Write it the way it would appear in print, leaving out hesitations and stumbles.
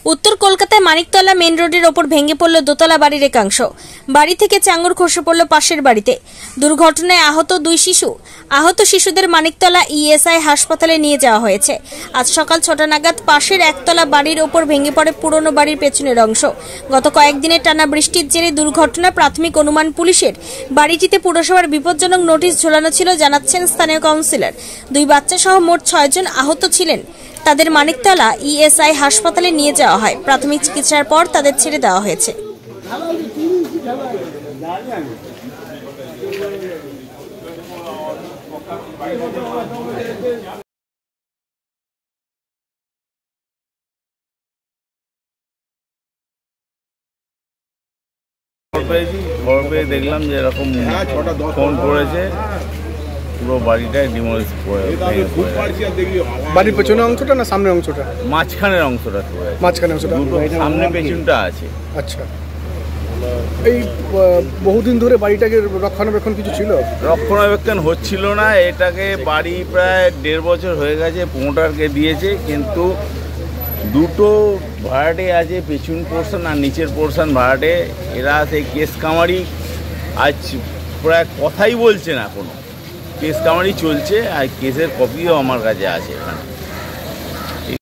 उत्तर कलकाताय Maniktala main रोडের ওপর ভেঙে পড়ল দোতলা বাড়ির একাংশ। বাড়ি থেকে চাঙড় খসে পড়ল পাশের বাড়িতে। দুর্ঘটনায় আহত দুই শিশু। আহত শিশুদের মানিকতলা ইএসআই হাসপাতালে নিয়ে যাওয়া হয়েছে। আজ সকাল ৬টা নাগাদ পাশের একতলা বাড়ির ওপর ভেঙে পড়ে পুরনো বাড়ির পেছনের অংশ। গত কয়েকদিনের টানা বৃষ্টির জেরে দুর্ঘটনা প্রাথমিক অনুমান পুলিশের। বাড়িটিতে পুরসভার বিপজ্জনক নোটিশ ঝোলানো ছিল জানাচ্ছেন স্থানীয় কাউন্সিলর। দুই বাচ্চা সহ মোট ৬ জন আহত ছিলেন। তাদের মানিকতলা ইএসআই হাসপাতালে নিয়ে যাওয়া হয়। প্রাথমিক চিকিৎসার পর তাদের ছেড়ে দেওয়া হয়েছে। খবর পেয়ে দেখলাম যে এরকম ফোন করেছে, পুরো বাড়িটাই ডিমোলিশ করে। বাড়ির পেছনের অংশটা না সামনের অংশটা? মাঝখানের অংশটা। মাঝখানের অংশটা, সামনে পেছনটা আছে। আচ্ছা, এই বহুদিন ধরে বাড়িটাকে রক্ষণাবেক্ষণ কিছু ছিল? রক্ষণাবেক্ষণ হচ্ছিল না। এটাকে বাড়ি প্রায় ১.৫ বছর হয়ে গেছে, প্রমোটারকে দিয়েছে, কিন্তু দুটো ভাড়াটে আছে, পেছন পোর্শন আর নিচের পোর্শন ভাড়াটে। এরা সেই কেস কামারি আজ প্রায় কথাই বলছে না, কোনো কেস কামারি চলছে, আর কেসের কপিও আমার কাছে আছে এখানে।